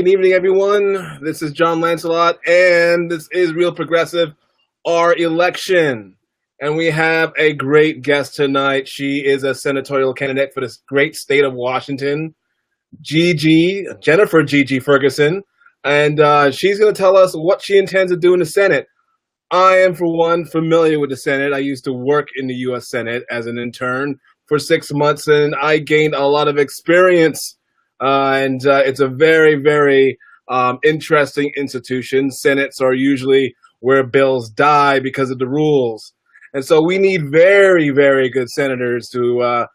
Good evening, everyone. This is Jon Lancelot, and this is Real Progressive, our election. And we have a great guest tonight. She is a senatorial candidate for this great state of Washington, Jennifer Gigi Ferguson. And she's going to tell us what she intends to do in the Senate. I am, for one, familiar with the Senate. I used to work in the U.S. Senate as an intern for 6 months, and I gained a lot of experience. And it's a very, very interesting institution. Senates are usually where bills die because of the rules. And so we need very, very good senators to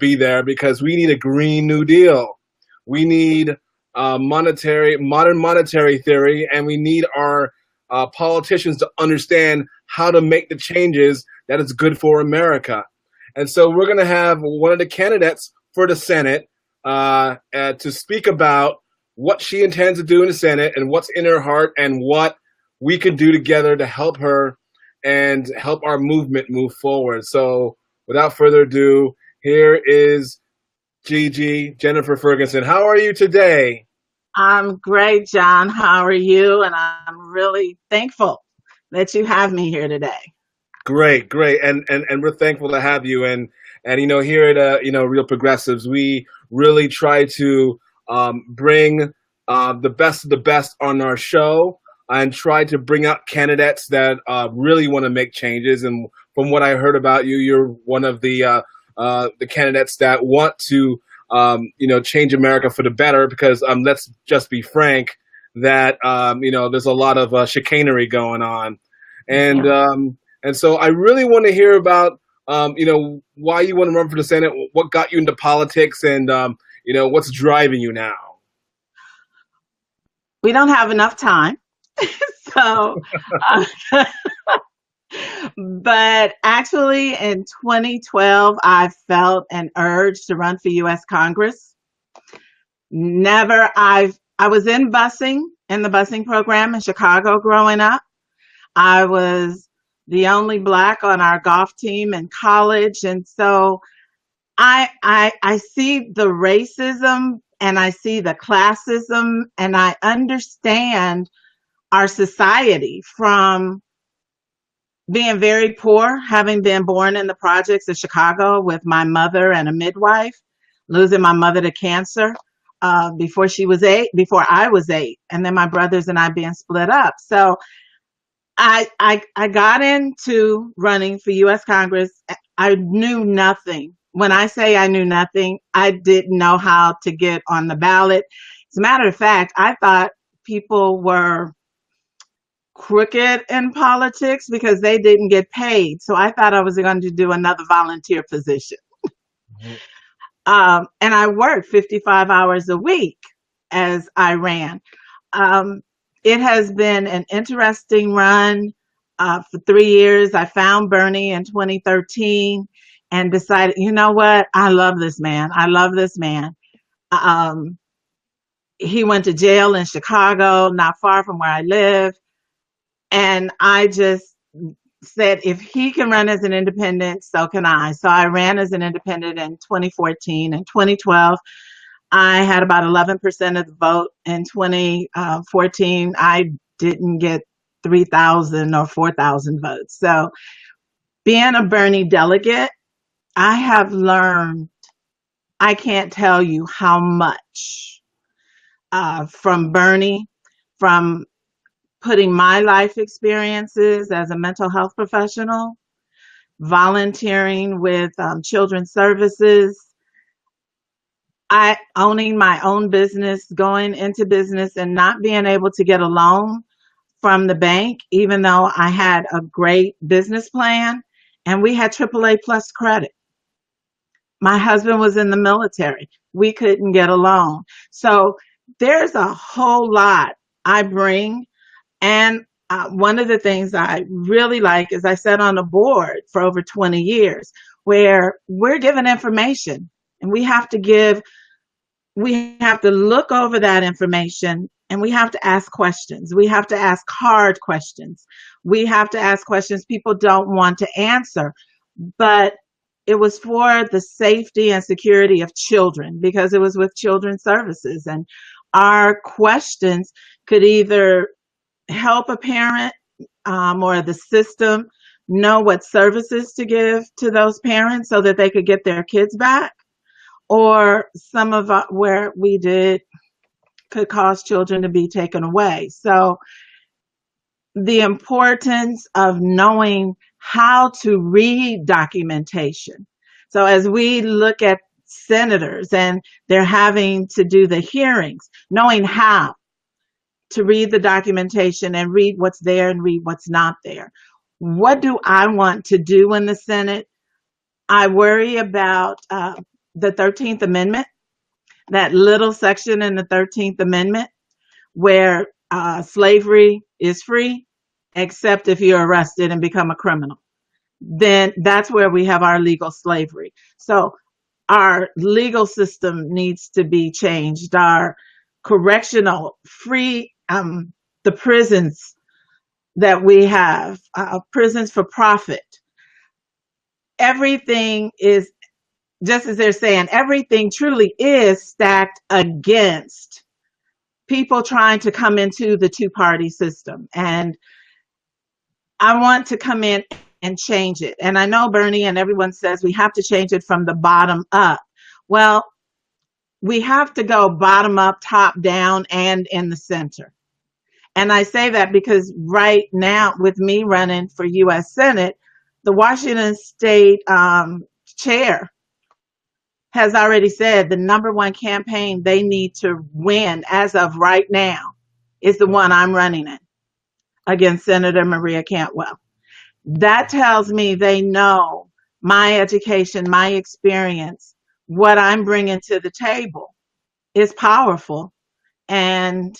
be there, because we need a Green New Deal. We need modern monetary theory, and we need our politicians to understand how to make the changes that is good for America. And so we're going to have one of the candidates for the Senate to speak about what she intends to do in the Senate and what's in her heart and what we can do together to help her and help our movement move forward. So without further ado, here is Jennifer Ferguson. How are you today? I'm great, John. How are you? And I'm really thankful that you have me here today. Great. And we're thankful to have you. And here at Real Progressives, we really try to bring the best of the best on our show and try to bring out candidates that really want to make changes. And from what I heard about you, you're one of the candidates that want to change America for the better, because let's just be frank that there's a lot of chicanery going on, and so I really want to hear about why you want to run for the Senate, what got you into politics, and what's driving you now. We don't have enough time, so. But actually, in 2012, I felt an urge to run for U.S. Congress. I was in the busing program in Chicago growing up. I was the only Black on our golf team in college. And so I see the racism and I see the classism, and I understand our society from being very poor, having been born in the projects of Chicago with my mother and a midwife, losing my mother to cancer before I was 8, and then my brothers and I being split up. So I got into running for U.S. Congress. I knew nothing. When I say I knew nothing, I didn't know how to get on the ballot. As a matter of fact, I thought people were crooked in politics because they didn't get paid. So I thought I was going to do another volunteer position. And I worked 55 hours a week as I ran. It has been an interesting run for 3 years. I found Bernie in 2013 and decided, you know what? I love this man. He went to jail in Chicago, not far from where I live. And I just said, if he can run as an independent, so can I. So I ran as an independent in 2014. In 2012, I had about 11% of the vote. In 2014, I didn't get 3,000 or 4,000 votes. So being a Bernie delegate, I have learned, I can't tell you how much from Bernie, from putting my life experiences as a mental health professional, volunteering with children's services, owning my own business, going into business and not being able to get a loan from the bank, even though I had a great business plan and we had AAA plus credit. My husband was in the military. We couldn't get a loan. So there's a whole lot I bring. And one of the things I really like is I sat on a board for over 20 years where we're given information and we have to look over that information and we have to ask questions. We have to ask hard questions. We have to ask questions people don't want to answer. But it was for the safety and security of children because it was with children's services. And our questions could either help a parent or the system know what services to give to those parents so that they could get their kids back, or some of where we did could cause children to be taken away. So the importance of knowing how to read documentation. So as we look at senators and they're having to do the hearings, knowing how to read the documentation and read what's there and read what's not there. What do I want to do in the Senate? I worry about the 13th Amendment, that little section in the 13th Amendment where slavery is free, except if you're arrested and become a criminal. Then that's where we have our legal slavery. So our legal system needs to be changed. Our correctional free, the prisons that we have, prisons for profit. Everything is, just as they're saying, everything truly is stacked against people trying to come into the two-party system. And I want to come in and change it. And I know Bernie and everyone says we have to change it from the bottom up. Well, we have to go bottom up, top down, and in the center. And I say that because right now, with me running for U.S. Senate, the Washington State chair has already said the number one campaign they need to win as of right now is the one I'm running in against Senator Maria Cantwell. That tells me they know my education, my experience, what I'm bringing to the table is powerful, and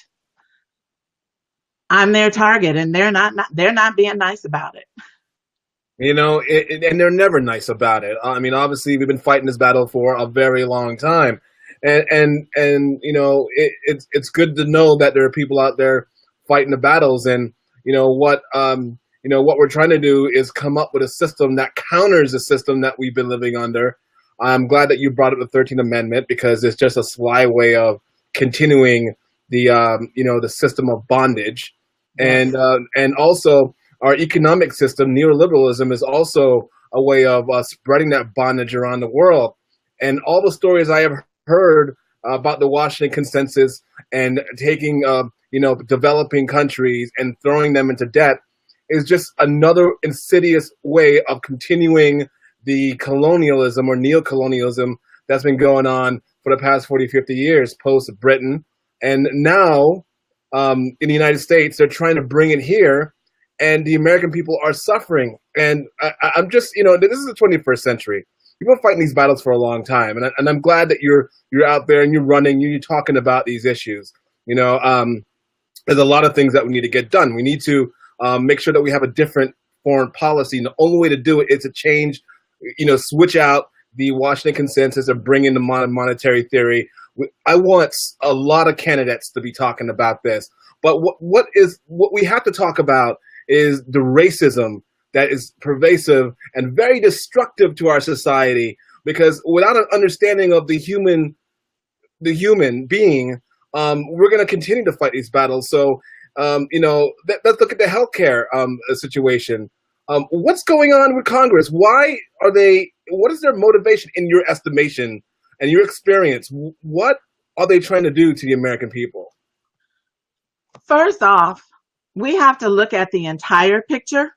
I'm their target, and they're not being nice about it. You know, and they're never nice about it. I mean, obviously, we've been fighting this battle for a very long time, and you know, it's good to know that there are people out there fighting the battles, and what we're trying to do is come up with a system that counters the system that we've been living under. I'm glad that you brought up the 13th Amendment because it's just a sly way of continuing the system of bondage, Yes. and also our economic system, neoliberalism, is also a way of spreading that bondage around the world. And all the stories I have heard about the Washington Consensus and taking developing countries and throwing them into debt is just another insidious way of continuing the colonialism or neocolonialism that's been going on for the past 40, 50 years post Britain. And now in the United States, they're trying to bring it here, and the American people are suffering. And I'm just, this is the 21st century. People are fighting these battles for a long time. And I'm glad that you're out there and you're running, you're talking about these issues. There's a lot of things that we need to get done. We need to make sure that we have a different foreign policy. And the only way to do it is to change, switch out the Washington Consensus or bring in the monetary theory. I want a lot of candidates to be talking about this. But what we have to talk about is the racism that is pervasive and very destructive to our society, because without an understanding of the human being, we're going to continue to fight these battles. So, let's look at the healthcare situation. What's going on with Congress? What is their motivation in your estimation and your experience? What are they trying to do to the American people? First off, we have to look at the entire picture.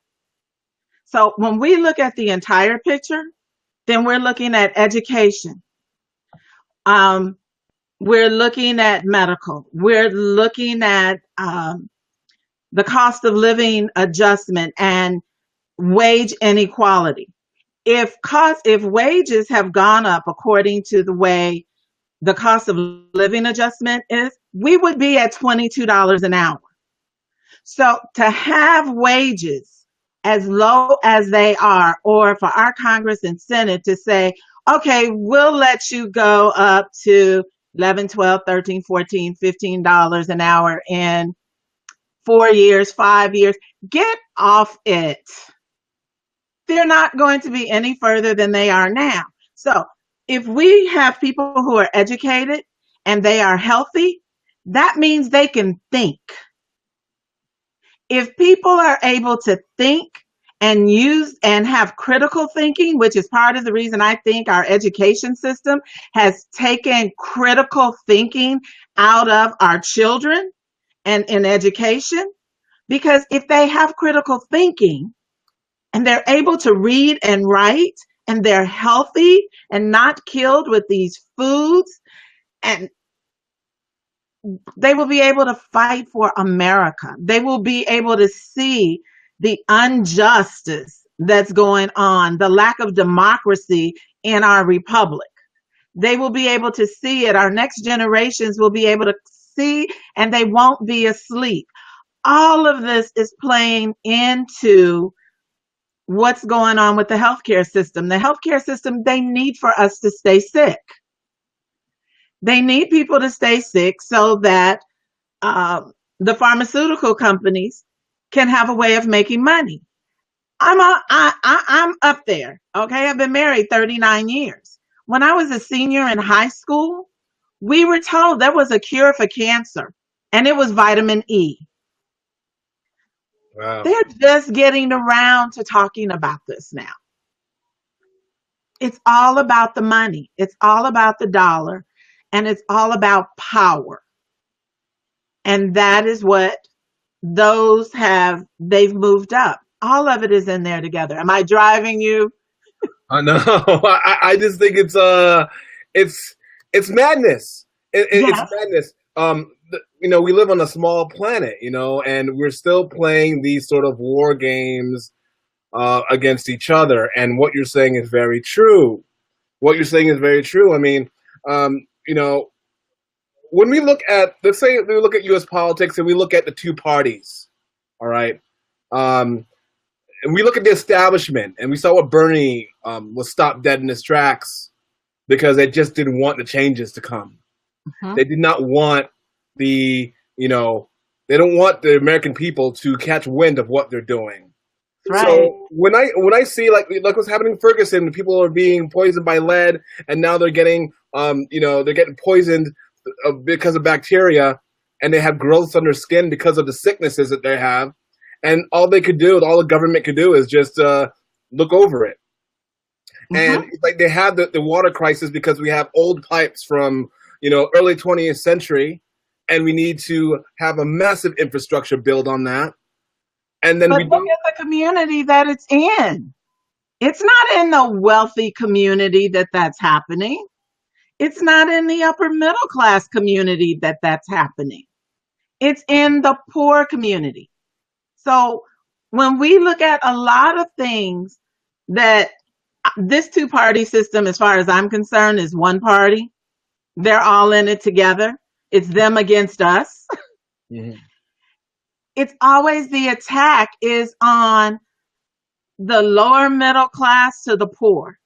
So when we look at the entire picture, then we're looking at education. We're looking at medical. We're looking at the cost of living adjustment and wage inequality. If wages have gone up according to the way the cost of living adjustment is, we would be at $22 an hour. So to have wages as low as they are, or for our Congress and Senate to say, okay, we'll let you go up to $11, $12, $13, $14, $15 an hour in 4 years, 5 years, get off it. They're not going to be any further than they are now. So if we have people who are educated and they are healthy, That means they can think. If people are able to think and use and have critical thinking, which is part of the reason I think our education system has taken critical thinking out of our children and in education, because if they have critical thinking and they're able to read and write and they're healthy and not killed with these foods, and they will be able to fight for America. They will be able to see the injustice that's going on, the lack of democracy in our republic. They will be able to see it. Our next generations will be able to see, and they won't be asleep. All of this is playing into what's going on with the healthcare system. The healthcare system, they need for us to stay sick. They need people to stay sick so that the pharmaceutical companies can have a way of making money. I'm up there. Okay, I've been married 39 years. When I was a senior in high school, we were told there was a cure for cancer, and it was vitamin E. Wow. They're just getting around to talking about this now. It's all about the money. It's all about the dollar, and it's all about power. And that is what they've moved up. All of it is in there together. Am I driving you? No, I just think it's madness. It's Yes. madness. We live on a small planet, and we're still playing these sort of war games against each other. And what you're saying is very true. I mean, when we look at, let's say we look at U.S. politics and we look at the two parties, all right, and we look at the establishment and we saw what Bernie was stopped dead in his tracks because they just didn't want the changes to come. Mm-hmm. They did not want they don't want the American people to catch wind of what they're doing. Right. So when I see like what's happening in Ferguson, people are being poisoned by lead, and now they're getting poisoned because of bacteria, and they have growths on their skin because of the sicknesses that they have, and all the government could do is just look over it. Mm-hmm. And like they have the water crisis because we have old pipes from early 20th century, and we need to have a massive infrastructure build on that. And then but look at the community that it's in. It's not in the wealthy community that's happening. It's not in the upper middle class community that's happening. It's in the poor community. So when we look at a lot of things, that this two-party system, as far as I'm concerned, is one party. They're all in it together. It's them against us. Mm-hmm. It's always the attack is on the lower middle class to the poor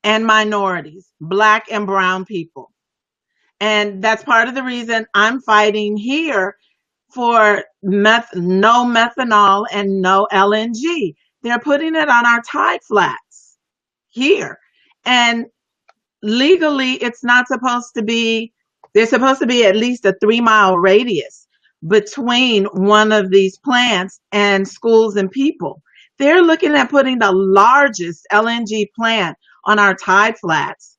and minorities, Black and brown people. And that's part of the reason I'm fighting here for no methanol and no LNG. They're putting it on our tide flats here. And legally, it's not supposed to be, there's supposed to be at least a 3-mile radius between one of these plants and schools and people. They're looking at putting the largest LNG plant on our tide flats,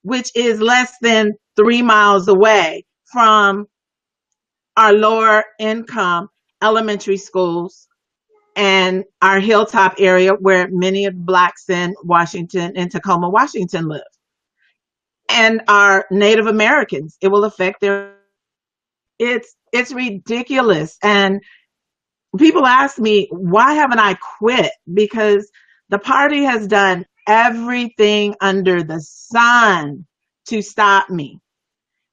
which is less than 3 miles away from our lower income elementary schools and our hilltop area where many of Blacks in Washington and Tacoma, Washington live. And our Native Americans, it will affect their, it's ridiculous. And people ask me, why haven't I quit? Because the party has done everything under the sun to stop me.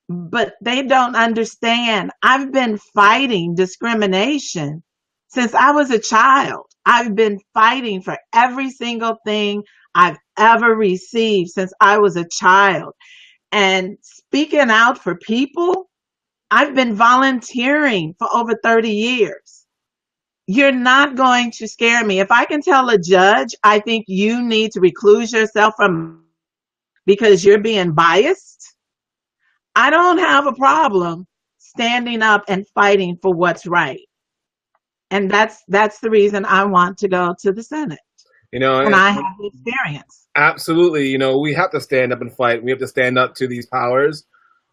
But they don't understand. I've been fighting discrimination since I was a child. I've been fighting for every single thing I've ever received since I was a child. And speaking out for people, I've been volunteering for over 30 years. You're not going to scare me. If I can tell a judge, I think you need to recluse yourself from because you're being biased, I don't have a problem standing up and fighting for what's right. And that's the reason I want to go to the Senate. You know, And I have the experience. absolutely. You know, we have to stand up and fight. We have to stand up to these powers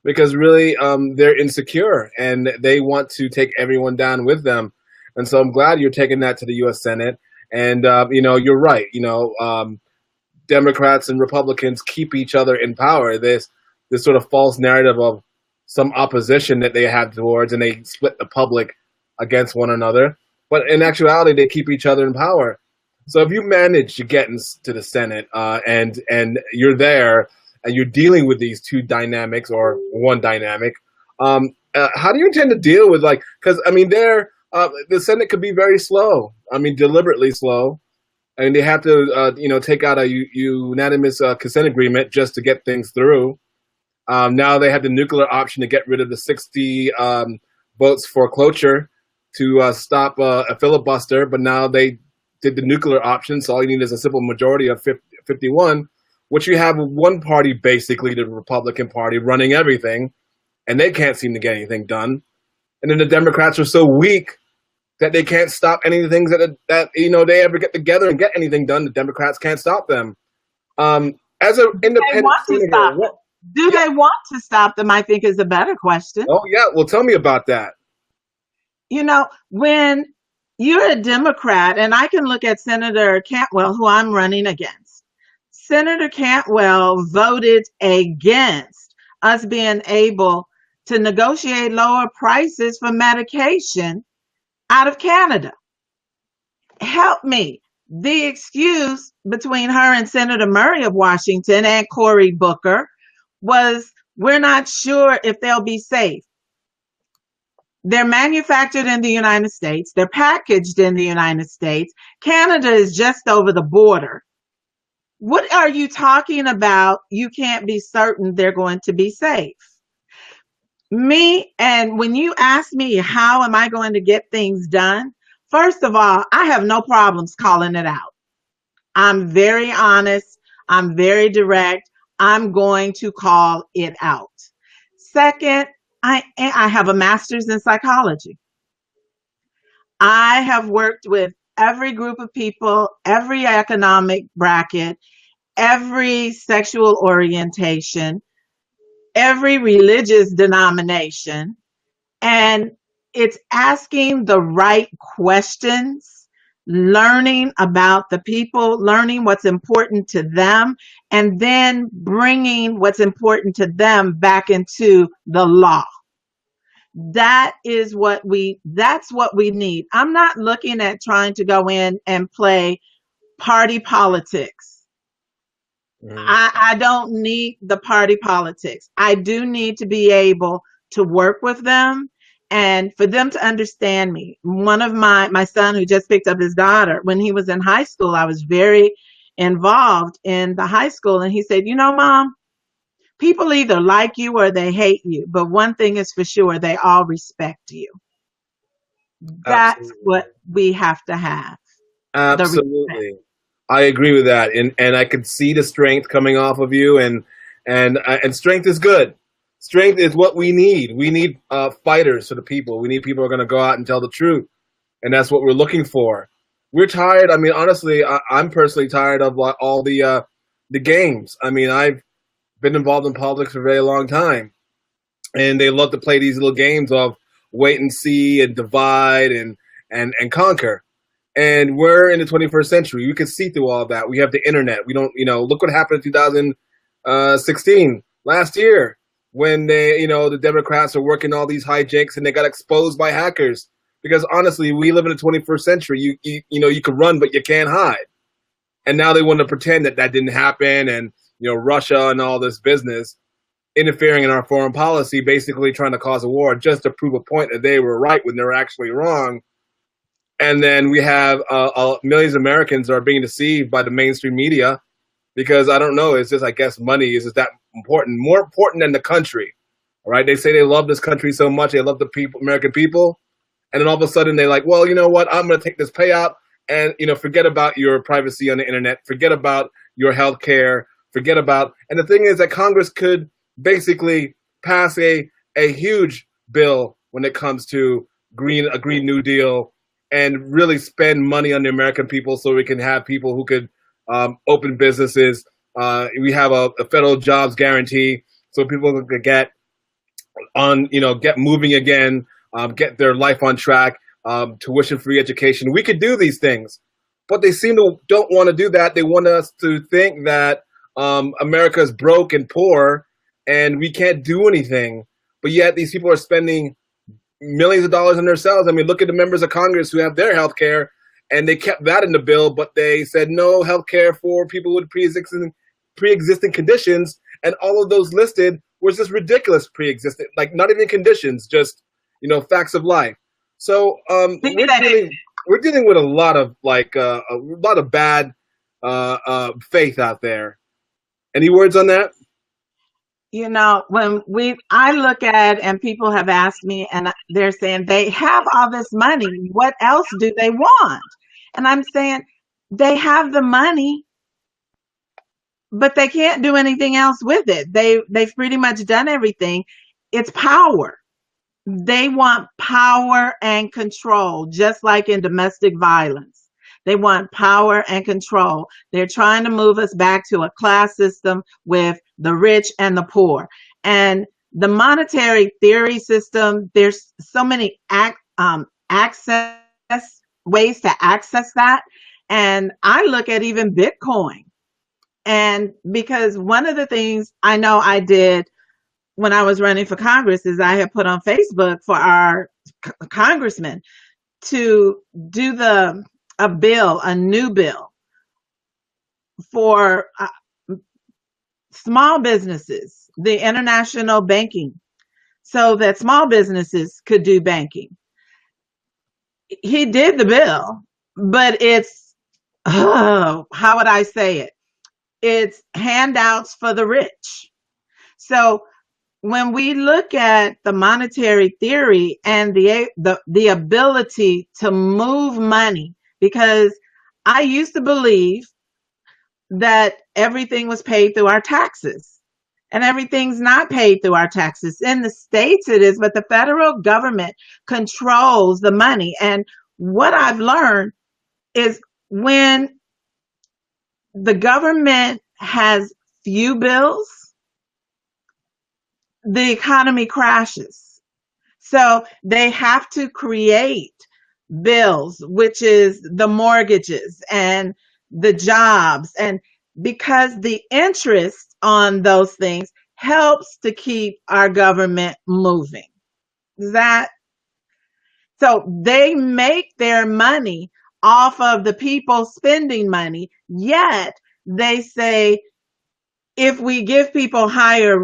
because really, they're insecure and they want to take everyone down with them. And so I'm glad you're taking that to the U.S. Senate. And you know, you're right. You know, Democrats and Republicans keep each other in power. This sort of false narrative of some opposition that they have towards, and they split the public against one another. But in actuality, they keep each other in power. So if you manage to get into the Senate and you're there and you're dealing with these two dynamics or one dynamic, how do you intend to deal with because I mean, the Senate could be very slow. I mean, deliberately slow, and they have to take out a unanimous consent agreement just to get things through. Now they have the nuclear option to get rid of the 60 votes for cloture to stop a filibuster, but now they did the nuclear option, so all you need is a simple majority of 51, which you have one party, basically the Republican Party, running everything, and they can't seem to get anything done. And then the Democrats are so weak that they can't stop anything that they ever get together and get anything done. The Democrats can't stop them. As an independent senator, do they want to stop them? I think is a better question. Oh yeah, well, tell me about that. You know, when you're a Democrat, and I can look at Senator Cantwell, who I'm running against. Senator Cantwell voted against us being able to negotiate lower prices for medication out of Canada. Help me. The excuse between her and Senator Murray of Washington and Cory Booker was, we're not sure if they'll be safe. They're manufactured in the United States. They're packaged in the United States. Canada is just over the border. What are you talking about? You can't be certain they're going to be safe. And when you ask me, how am I going to get things done? First of all, I have no problems calling it out. I'm very honest. I'm very direct. I'm going to call it out. Second, I have a master's in psychology. I have worked with every group of people, every economic bracket, every sexual orientation, every religious denomination, and it's asking the right questions, learning about the people, learning what's important to them, and then bringing what's important to them back into the law. That's what we need. I'm not looking at trying to go in and play party politics. I don't need the party politics. I do need to be able to work with them and for them to understand me. One of my son who just picked up his daughter, when he was in high school, I was very involved in the high school, and he said, Mom, people either like you or they hate you, but one thing is for sure, they all respect you. That's Absolutely. What we have to have. Absolutely. I agree with that. And I could see the strength coming off of you, and strength is good. Strength is what we need. We need fighters for the people. We need people who are going to go out and tell the truth. And that's what we're looking for. We're tired. I mean, honestly, I'm personally tired of all the games. I mean, I've been involved in politics for a very long time, and they love to play these little games of wait and see and divide and conquer. And we're in the 21st century. We can see through all that. We have the internet. We don't, look what happened in 2016 last year when the Democrats are working all these hijinks and they got exposed by hackers. Because honestly, we live in the 21st century. You can run, but you can't hide. And now they want to pretend that didn't happen, and Russia and all this business interfering in our foreign policy, basically trying to cause a war just to prove a point that they were right when they were actually wrong. And then we have millions of Americans are being deceived by the mainstream media because I don't know, it's just, I guess, money is just that important, more important than the country. All right, they say they love this country so much, they love the people, American people, and then all of a sudden they're like, well, you know what? I'm going to take this payout and forget about your privacy on the internet, forget about your health care, forget about. And the thing is that Congress could basically pass a huge bill when it comes to a Green New Deal, and really spend money on the American people so we can have people who could open businesses. We have a federal jobs guarantee so people could get on, get moving again, get their life on track, tuition-free education. We could do these things, but they seem to don't want to do that. They want us to think that America is broke and poor, and we can't do anything. But yet these people are spending millions of dollars on themselves. I mean, look at the members of Congress who have their health care, and they kept that in the bill, but they said no health care for people with pre-existing conditions, and all of those listed was just ridiculous pre-existing, like not even conditions, just facts of life. So we're dealing with a lot of bad faith out there. Any words on that? When I look at, and people have asked me, and they're saying they have all this money, what else do they want? And I'm saying they have the money, but they can't do anything else with it. They've pretty much done everything. It's power. They want power and control, just like in domestic violence. They want power and control. They're trying to move us back to a class system with the rich and the poor. And the monetary theory system, there's so many access ways to access that. And I look at even Bitcoin. And because one of the things I know I did when I was running for Congress is I had put on Facebook for our congressmen to do a new bill for small businesses, the international banking, so that small businesses could do banking. He did the bill, but it's, how would I say it? It's handouts for the rich. So when we look at the monetary theory and the ability to move money, because I used to believe that everything was paid through our taxes, and everything's not paid through our taxes. In the states it is, but the federal government controls the money. And what I've learned is when the government has few bills, the economy crashes. So they have to create bills, which is the mortgages and the jobs. And because the interest on those things helps to keep our government moving. So they make their money off of the people spending money, yet they say, if we give people higher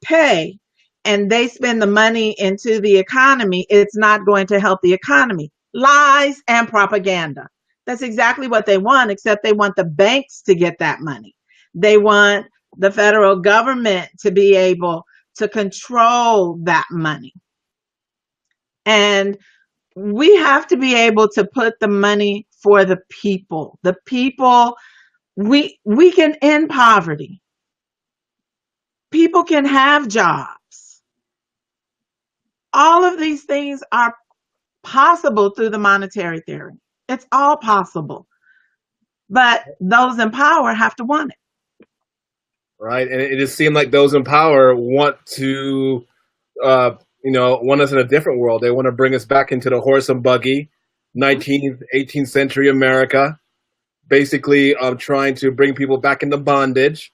pay and they spend the money into the economy, it's not going to help the economy. Lies and propaganda. That's exactly what they want, except they want the banks to get that money. They want the federal government to be able to control that money. And we have to be able to put the money for the people. The people, we can end poverty. People can have jobs. All of these things are possible through the monetary theory. It's all possible. But those in power have to want it. Right. And it just seemed like those in power want to, want us in a different world. They want to bring us back into the horse and buggy, 19th, 18th century America, basically trying to bring people back into bondage.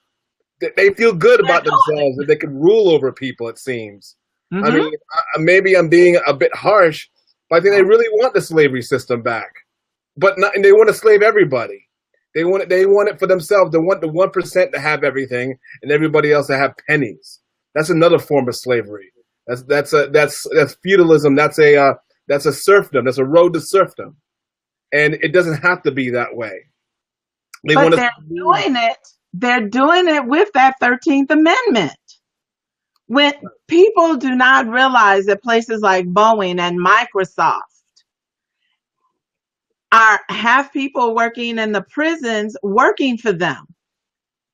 They feel good about themselves that they can rule over people, it seems. Mm-hmm. I mean, maybe I'm being a bit harsh, but I think they really want the slavery system back. And they want to slave everybody. They want it for themselves. They want the 1% to have everything and everybody else to have pennies. That's another form of slavery. That's feudalism. That's a serfdom. That's a road to serfdom. And it doesn't have to be that way. They're doing it. They're doing it with that 13th Amendment. When people do not realize that places like Boeing and Microsoft have people working in the prisons working for them.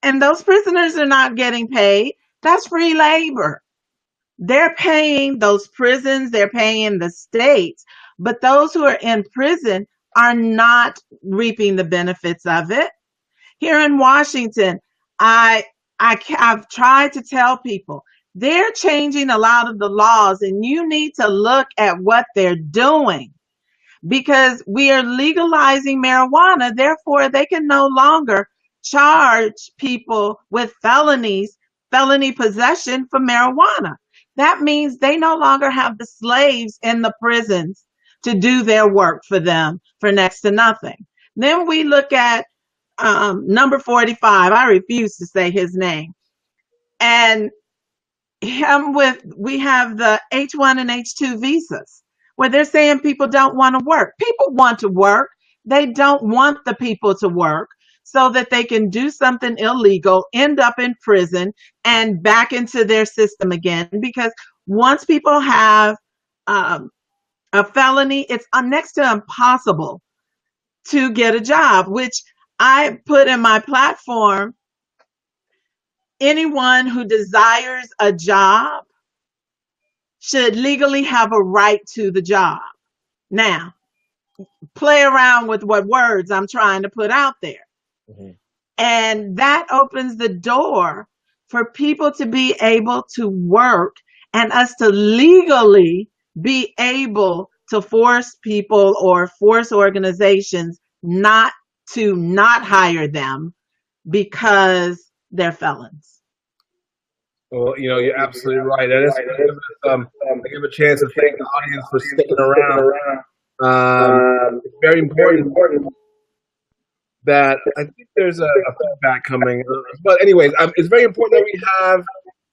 And those prisoners are not getting paid. That's free labor. They're paying those prisons, they're paying the states, but those who are in prison are not reaping the benefits of it. Here in Washington, I, I've tried to tell people they're changing a lot of the laws, and you need to look at what they're doing because we are legalizing marijuana. Therefore, they can no longer charge people with felony possession for marijuana. That means they no longer have the slaves in the prisons to do their work for them for next to nothing. Then we look at number 45. I refuse to say his name. And we have the H1 and H2 visas where they're saying people don't want to work. People want to work. They don't want the people to work so that they can do something illegal, end up in prison, and back into their system again. Because once people have a felony, it's next to impossible to get a job, which I put in my platform. Anyone who desires a job should legally have a right to the job. Now, play around with what words I'm trying to put out there. Mm-hmm. And that opens the door for people to be able to work and us to legally be able to force people or force organizations not hire them because they're felons. Well, you're absolutely right. That is, I give a chance to thank the audience for sticking around. It's very important that I think there's a feedback coming. But anyways, it's very important that we have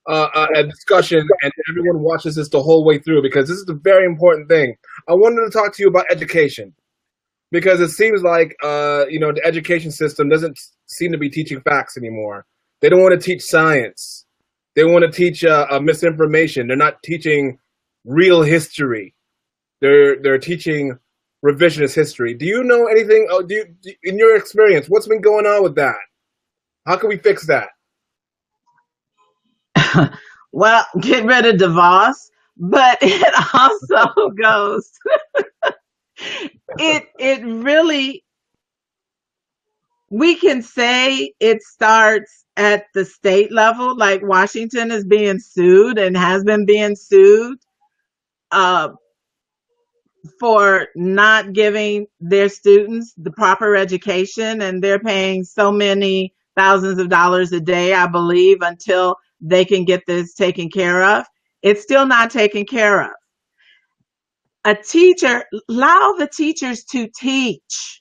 a discussion and everyone watches this the whole way through because this is a very important thing. I wanted to talk to you about education because it seems like the education system doesn't seem to be teaching facts anymore. They don't want to teach science. They want to teach misinformation. They're not teaching real history. They're teaching revisionist history. Do you know anything? In your experience, what's been going on with that? How can we fix that? Well, get rid of DeVos, but it also goes. It really. We can say it starts at the state level, like Washington is being sued and has been being sued for not giving their students the proper education, and they're paying so many thousands of dollars a day, I believe, until they can get this taken care of. It's still not taken care of. Allow the teachers to teach.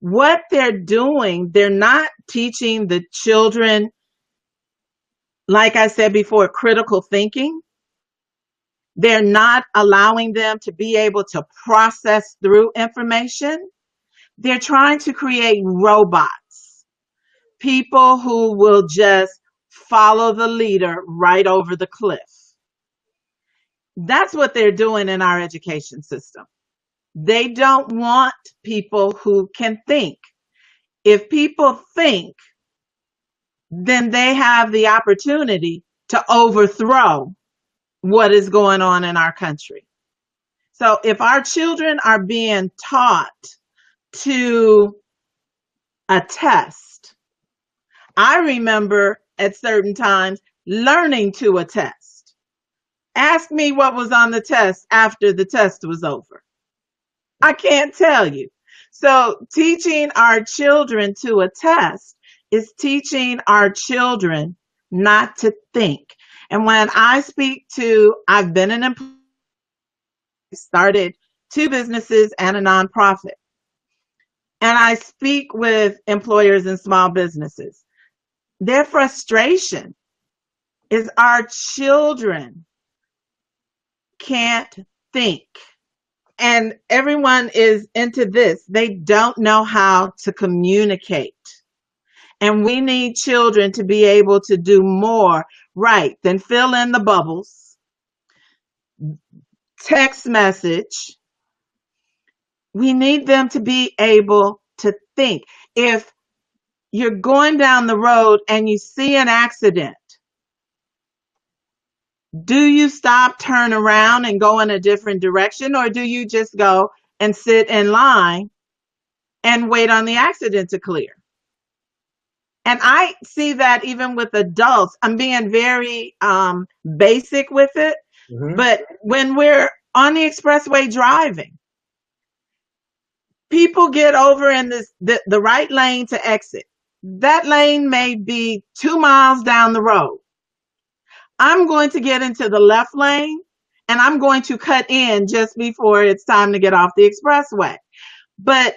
What they're doing, they're not teaching the children, like I said before, critical thinking. They're not allowing them to be able to process through information. They're trying to create robots, people who will just follow the leader right over the cliff. That's what they're doing in our education system. They don't want people who can think. If people think, then they have the opportunity to overthrow what is going on in our country. So if our children are being taught to attest, I remember at certain times learning to attest. Ask me what was on the test after the test was over. I can't tell you. So teaching our children to attest is teaching our children not to think. And when I speak to, I've been an employee, started 2 businesses and a nonprofit. And I speak with employers and small businesses. Their frustration is our children can't think. And everyone is into this. They don't know how to communicate. And we need children to be able to do more right than fill in the bubbles, text message. We need them to be able to think. If you're going down the road and you see an accident, Do you stop, turn around, and go in a different direction, or do you just go and sit in line and wait on the accident to clear? And I see that even with adults. I'm being very basic with it, Hmm. but when we're on the expressway driving, people get over in the right lane to exit. That lane may be 2 miles down the road. I'm going to get into the left lane and I'm going to cut in just before it's time to get off the expressway. But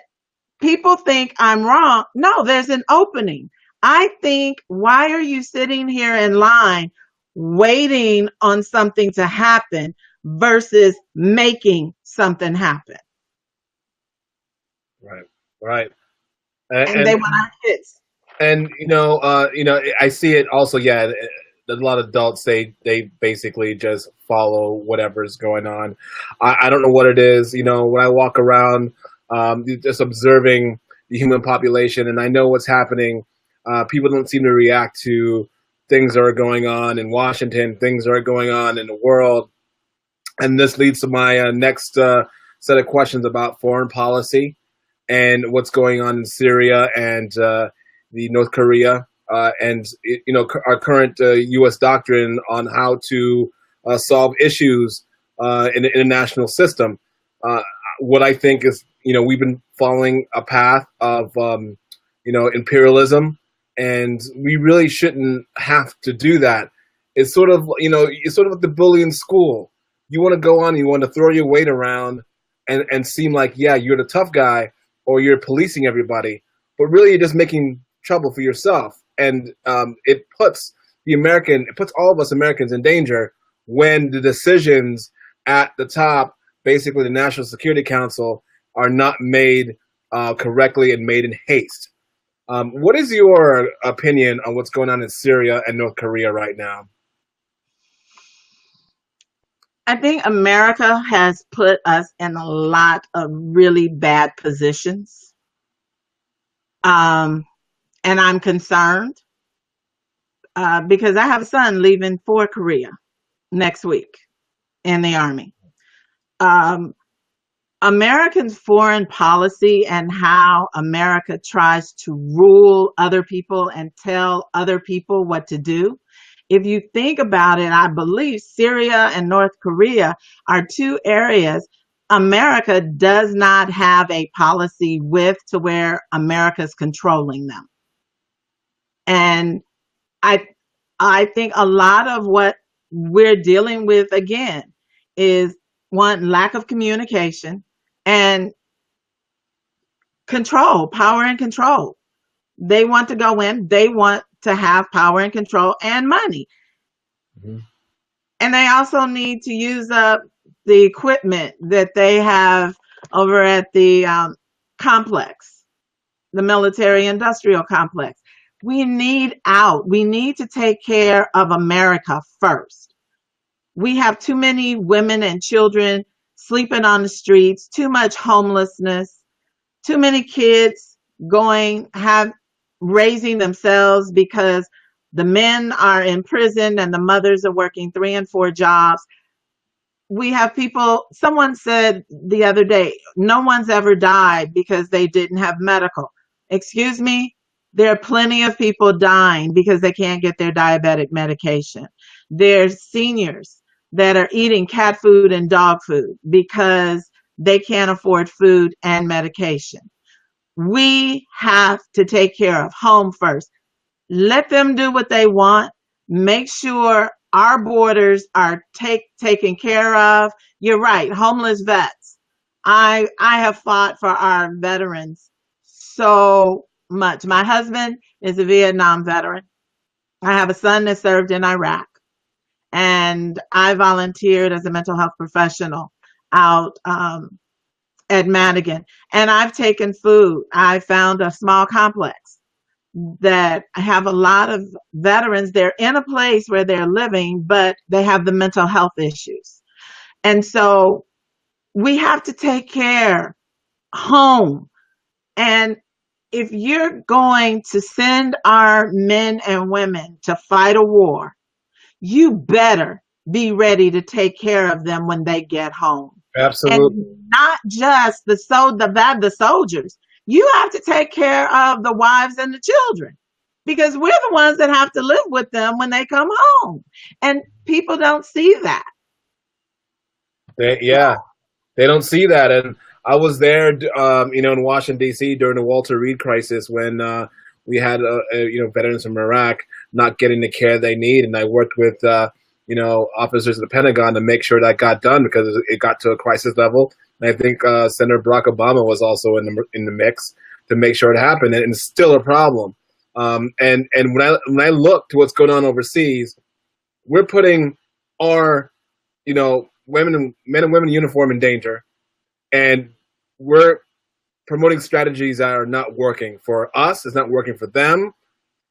people think I'm wrong. No, there's an opening. I think, why are you sitting here in line waiting on something to happen versus making something happen? Right. Right. And And they want our kids. and I see it also. Yeah, a lot of adults they basically just follow whatever's going on. I don't know what it is. When I walk around, just observing the human population, and I know what's happening. People don't seem to react to things that are going on in Washington, things that are going on in the world, and this leads to my next set of questions about foreign policy and what's going on in Syria and the North Korea, and our current U.S. doctrine on how to solve issues in the international system. Uh, what I think is, we've been following a path of imperialism, and we really shouldn't have to do that. It's sort of like the bully in school. You want to go on, you want to throw your weight around and seem like, yeah, you're the tough guy, or you're policing everybody, but really you're just making trouble for yourself. And it puts all of us Americans in danger when the decisions at the top, basically the National Security Council, are not made correctly and made in haste. What is your opinion on what's going on in Syria and North Korea right now? I think America has put us in a lot of really bad positions. Um, and I'm concerned because I have a son leaving for Korea next week in the Army. Um, American foreign policy and how America tries to rule other people and tell other people what to do. If you think about it, I believe Syria and North Korea are two areas America does not have a policy with, to where America's controlling them. And I I think a lot of what we're dealing with again is, one, lack of communication and control, power and control. They want to go in, they want to have power and control and money. Mhm. And they also need to use up the equipment that they have over at the complex, the military industrial complex. We need out. We need to take care of America first. We have too many women and children sleeping on the streets, too much homelessness, too many kids raising themselves because the men are in prison and the mothers are working 3 and 4 jobs. We have people, someone said the other day, no one's ever died because they didn't have medical. Excuse me, there are plenty of people dying because they can't get their diabetic medication. There's seniors that are eating cat food and dog food because they can't afford food and medication. We have to take care of home first. Let them do what they want. Make sure our borders are taken care of. You're right, homeless vets. I have fought for our veterans so much. My husband is a Vietnam veteran. I have a son that served in Iraq, and I volunteered as a mental health professional out at Madigan. And I've taken food. I found a small complex that have a lot of veterans. They're in a place where they're living, but they have the mental health issues. And so we have to take care home. And if you're going to send our men and women to fight a war, you better be ready to take care of them when they get home. And Absolutely. not just the soldiers. You have to take care of the wives and the children because we're the ones that have to live with them when they come home. And people don't see that. Yeah, they don't see that. And I was there, in Washington D.C. during the Walter Reed crisis when we had, veterans from Iraq not getting the care they need, and I worked with, officers of the Pentagon to make sure that got done because it got to a crisis level. And I think Senator Barack Obama was also in the mix to make sure it happened, and it's still a problem. And when I look to what's going on overseas, we're putting our, men and women in uniform in danger, and we're promoting strategies that are not working for us. It's not working for them,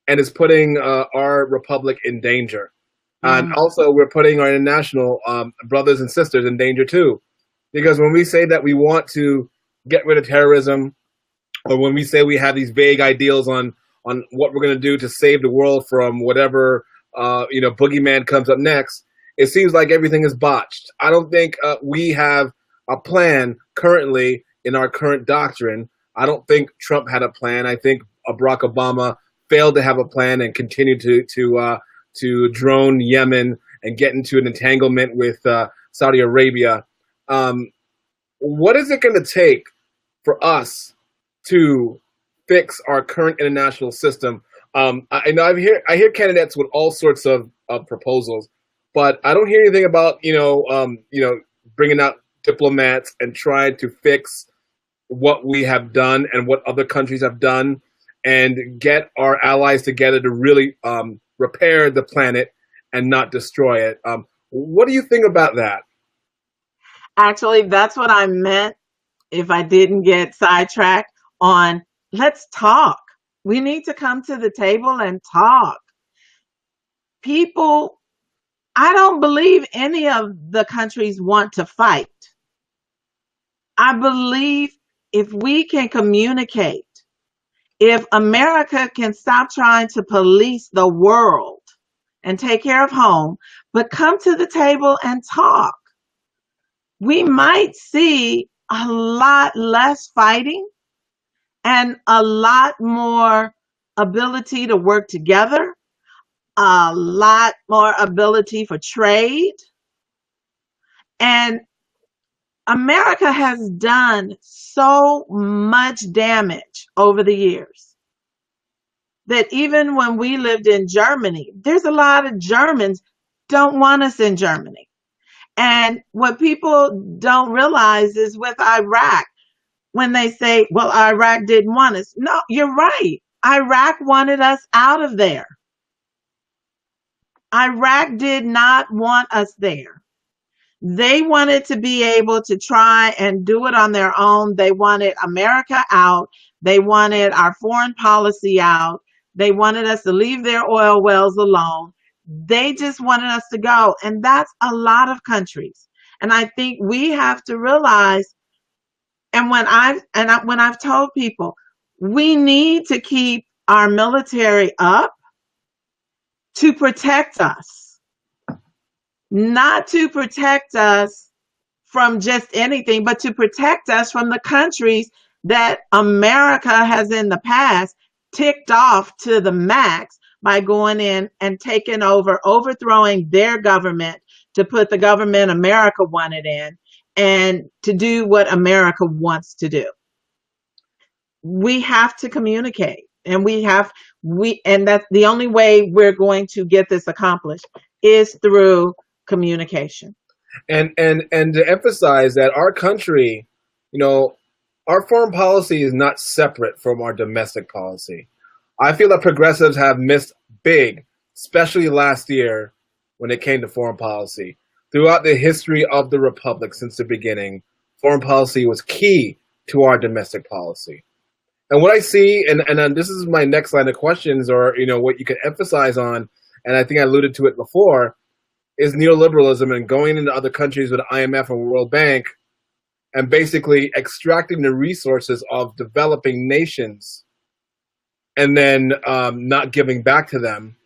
and it's putting our republic in danger. And also, we're putting our international brothers and sisters in danger too, because when we say that we want to get rid of terrorism, or when we say we have these vague ideals on what we're going to do to save the world from whatever boogeyman comes up next, it seems like everything is botched. I don't think we have a plan currently in our current doctrine. I don't think Trump had a plan. I think Barack Obama failed to have a plan and continued to drone Yemen and get into an entanglement with Saudi Arabia. What is it going to take for us to fix our current international system? I know I hear candidates with all sorts of proposals, but I don't hear anything about bringing out diplomats and trying to fix what we have done and what other countries have done, and get our allies together to really repair the planet and not destroy it. What do you think about that? Actually, that's what I meant if I didn't get sidetracked on let's talk. We need to come to the table and talk. People, I don't believe any of the countries want to fight. I believe if we can communicate, if America can stop trying to police the world and take care of home, but come to the table and talk, we might see a lot less fighting and a lot more ability to work together, a lot more ability for trade. And America has done so much damage over the years that even when we lived in Germany, there's a lot of Germans don't want us in Germany. And what people don't realize is with Iraq, when they say, well, Iraq didn't want us. No, you're right. Iraq wanted us out of there. Iraq did not want us there. They wanted to be able to try and do it on their own. They wanted America out. They wanted our foreign policy out. They wanted us to leave their oil wells alone. They just wanted us to go. And that's a lot of countries. And I think we have to realize, and when I've told people, we need to keep our military up to protect us, not to protect us from just anything, but to protect us from the countries that America has in the past ticked off to the max by going in and taking over, overthrowing their government to put the government America wanted in and to do what America wants to do. We have to communicate, and and that's the only way we're going to get this accomplished is through communication. And to emphasize that our country, our foreign policy is not separate from our domestic policy. I feel that progressives have missed big, especially last year when it came to foreign policy. Throughout the history of the Republic since the beginning, foreign policy was key to our domestic policy. And what I see, and this is my next line of questions, or what you can emphasize on, and I think I alluded to it before, is neoliberalism and going into other countries with the IMF and World Bank and basically extracting the resources of developing nations and then not giving back to them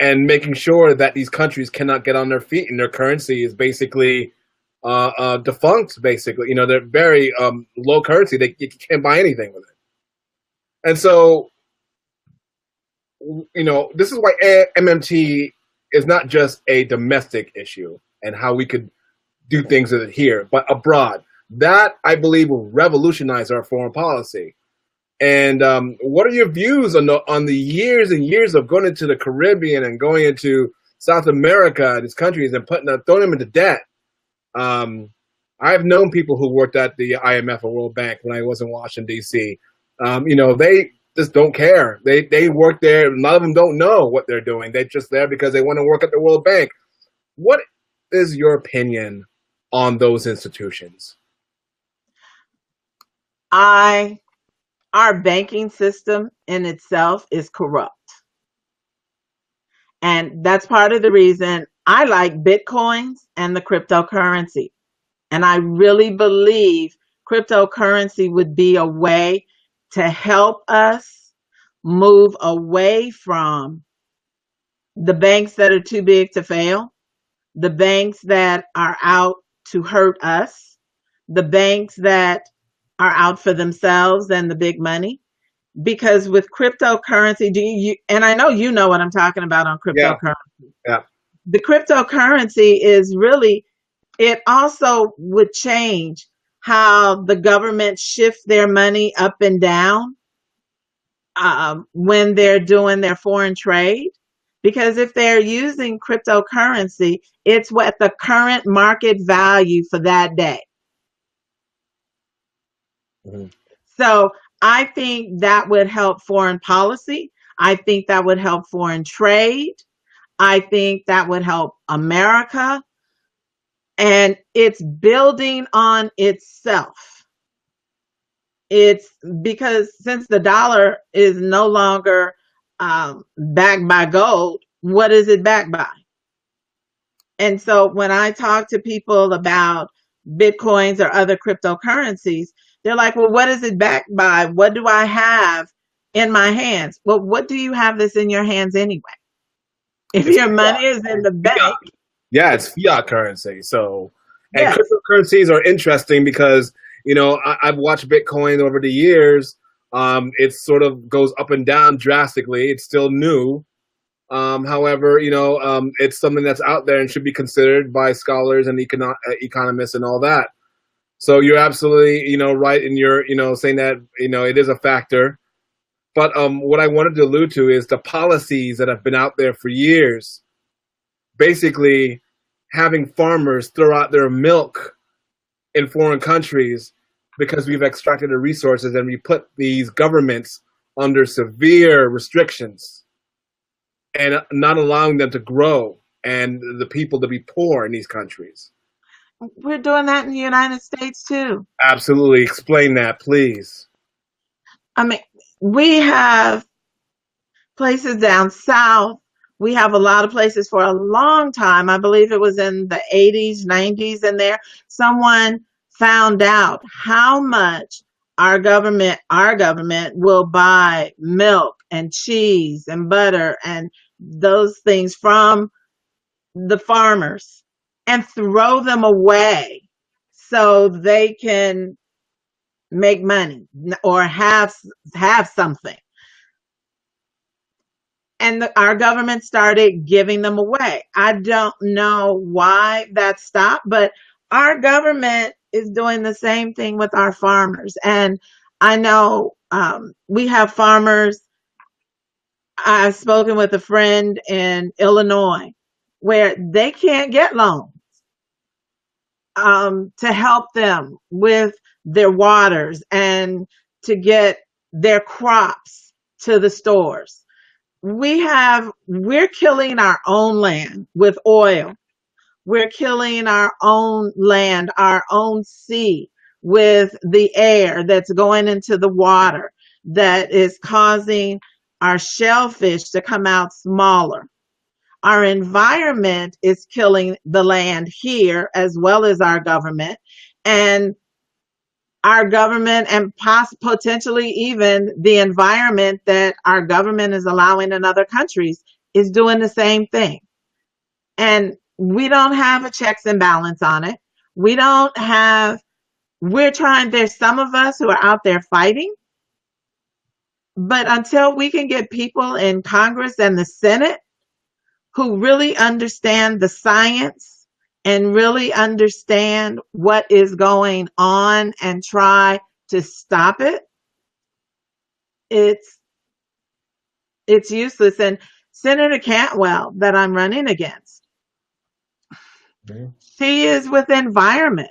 and making sure that these countries cannot get on their feet and their currency is basically defunct. Basically, they're very low currency. You can't buy anything with it. And so, this is why MMT is not just a domestic issue and how we could do things with it here, but abroad. That, I believe, will revolutionize our foreign policy. And what are your views on the years and years of going into the Caribbean and going into South America, these countries, and throwing them into debt? I've known people who worked at the IMF or World Bank when I was in Washington, D.C. They just don't care. They work there. A lot of them don't know what they're doing. They're just there because they want to work at the World Bank. What is your opinion on those institutions? Our banking system in itself is corrupt. And that's part of the reason I like Bitcoins and the cryptocurrency. And I really believe cryptocurrency would be a way to help us move away from the banks that are too big to fail, the banks that are out to hurt us, the banks that are out for themselves and the big money. Because with cryptocurrency, and I know you know what I'm talking about on cryptocurrency. Yeah. The cryptocurrency is really, it also would change how the government shifts their money up and down when they're doing their foreign trade. Because if they're using cryptocurrency, it's what the current market value for that day. Mm-hmm. So I think that would help foreign policy. I think that would help foreign trade. I think that would help America. And it's building on itself. It's because since the dollar is no longer backed by gold, what is it backed by? And so when I talk to people about Bitcoins or other cryptocurrencies, they're like, well, what is it backed by? What do I have in my hands? Well, what do you have that's in your hands anyway? If it's your money is in the bank. Yeah, it's fiat currency. So, and yes. Cryptocurrencies are interesting because, I've watched Bitcoin over the years. It sort of goes up and down drastically. It's still new. However, it's something that's out there and should be considered by scholars and economists and all that. So you're absolutely, right in your, saying that, it is a factor. But what I wanted to allude to is the policies that have been out there for years, basically having farmers throw out their milk in foreign countries because we've extracted the resources and we put these governments under severe restrictions and not allowing them to grow and the people to be poor in these countries. We're doing that in the United States too. Absolutely. Explain that, please. I mean, we have places down south. We have a lot of places for a long time. I believe it was in the 80s, 90s in there. Someone found out how much our government will buy milk and cheese and butter and those things from the farmers and throw them away so they can make money or have something. And our government started giving them away. I don't know why that stopped, but our government is doing the same thing with our farmers. And I know we have farmers. I've spoken with a friend in Illinois where they can't get loans to help them with their waters and to get their crops to the stores. We're killing our own land with oil. We're killing our own land, our own sea with the air that's going into the water that is causing our shellfish to come out smaller. Our environment is killing the land here as well as our government. And our government and potentially even the environment that our government is allowing in other countries is doing the same thing. And we don't have a checks and balance on it. We don't have, we're trying, there's some of us who are out there fighting, but until we can get people in Congress and the Senate who really understand the science and really understand what is going on and try to stop it, it's useless. And Senator Cantwell, that I'm running against, she is with environment.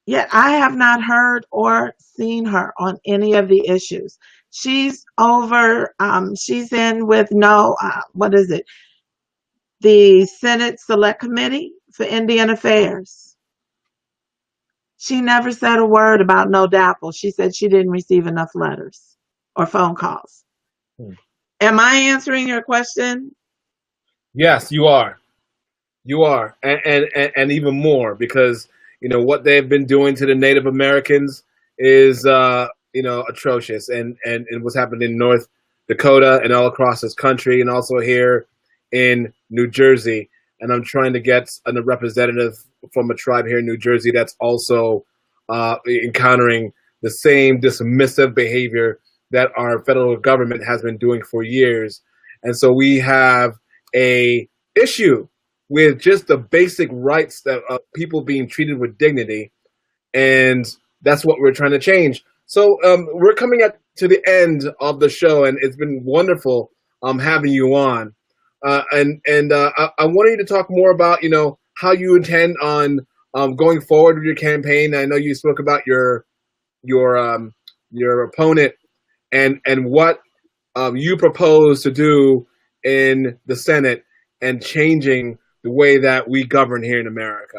Yet I have not heard or seen her on any of the issues. She's over, she's in with what is it? The Senate Select Committee for Indian Affairs. She never said a word about no DAPL. She said she didn't receive enough letters or phone calls. Am I answering your question? Yes, you are. You are, and even more, because what they've been doing to the Native Americans is atrocious, and what's happened in North Dakota and all across this country, and also here in New Jersey. And I'm trying to get a representative from a tribe here in New Jersey that's also encountering the same dismissive behavior that our federal government has been doing for years. And so we have a issue with just the basic rights that people being treated with dignity, and that's what we're trying to change. So we're coming to the end of the show, and it's been wonderful having you on. And I wanted you to talk more about how you intend on going forward with your campaign. I know you spoke about your opponent and what you propose to do in the Senate and changing the way that we govern here in America.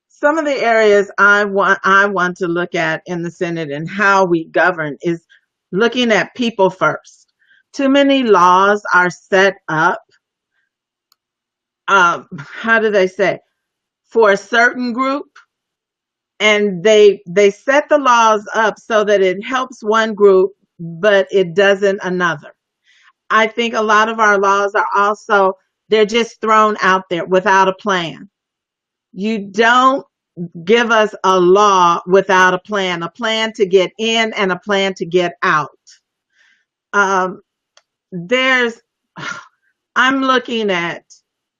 Some of the areas I want to look at in the Senate and how we govern is looking at people first. Too many laws are set up, how do they say, for a certain group, and they set the laws up so that it helps one group, but it doesn't another. I think a lot of our laws are also, they're just thrown out there without a plan. You don't give us a law without a plan to get in and a plan to get out. I'm looking at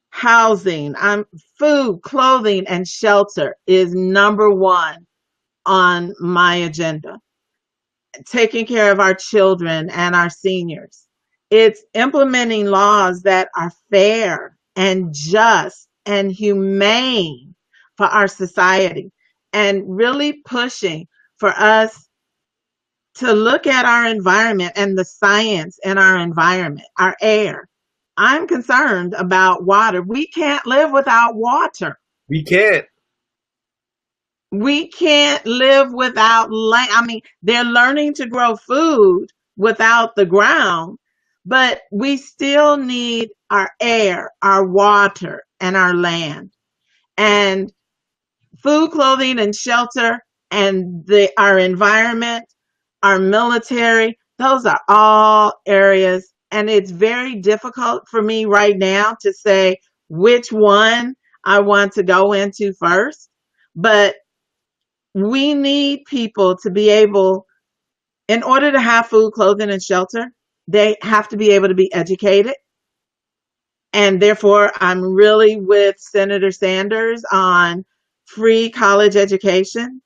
housing, food, clothing, and shelter is number one on my agenda. Taking care of our children and our seniors. It's implementing laws that are fair and just and humane for our society, and really pushing for us to look at our environment and the science in our environment, our air. I'm concerned about water. We can't live without water. We can't. We can't live without land. I mean, they're learning to grow food without the ground, but we still need our air, our water, and our land. And food, clothing, and shelter, and our environment, our military, those are all areas. And it's very difficult for me right now to say which one I want to go into first. But we need people to be able, in order to have food, clothing, and shelter, they have to be able to be educated. And therefore, I'm really with Senator Sanders on free college education.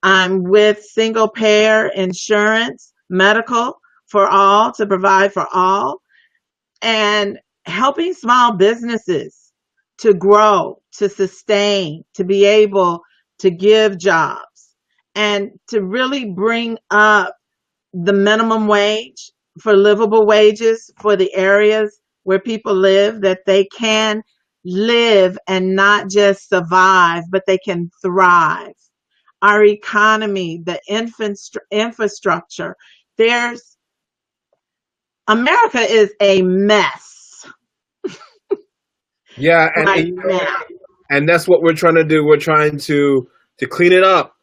I'm with single payer insurance, medical for all, to provide for all, and helping small businesses to grow, to sustain, to be able to give jobs, and to really bring up the minimum wage for livable wages for the areas where people live, that they can live and not just survive, but they can thrive. Our economy, the infrastructure, America is a mess. Yeah, and that's what we're trying to do. We're trying to clean it up.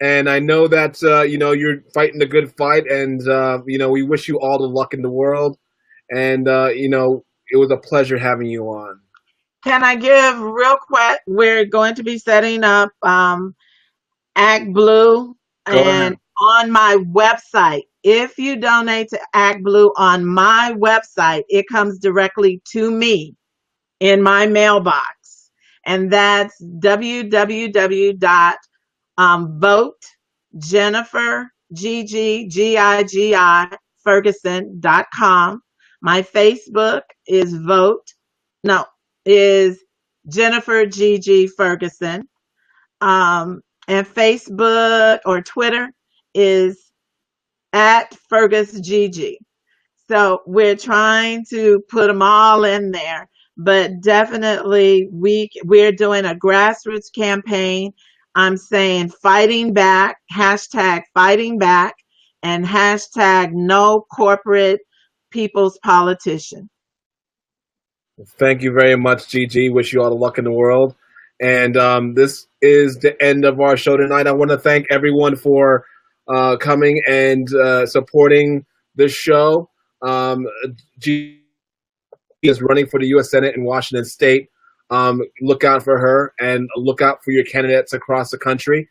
And I know that you're fighting a good fight, and we wish you all the luck in the world. and it was a pleasure having you on. Can I give real quick? We're going to be setting up Act Blue, Go ahead. and on my website, if you donate to Act Blue on my website, it comes directly to me in my mailbox. And that's www.vote Jennifer Gigi Ferguson.com. My Facebook is is Jennifer Gigi Ferguson. And Facebook or Twitter is at Fergus Gigi. So we're trying to put them all in there, but definitely we're doing a grassroots campaign. I'm saying fighting back, hashtag fighting back, and hashtag no corporate people's politician. Thank you very much, Gigi. Wish you all the luck in the world. And this is the end of our show tonight. I want to thank everyone for coming and supporting this show. Gigi is running for the U.S. Senate in Washington State. Look out for her and look out for your candidates across the country.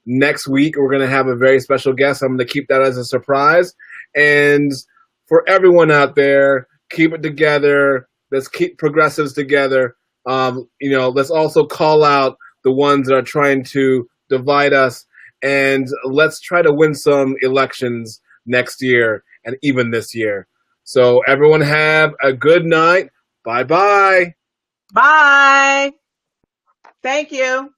Next week, we're going to have a very special guest. I'm going to keep that as a surprise. And for everyone out there, keep it together. Let's keep progressives together. Let's also call out the ones that are trying to divide us. And let's try to win some elections next year and even this year. So everyone have a good night. Bye-bye. Bye. Thank you.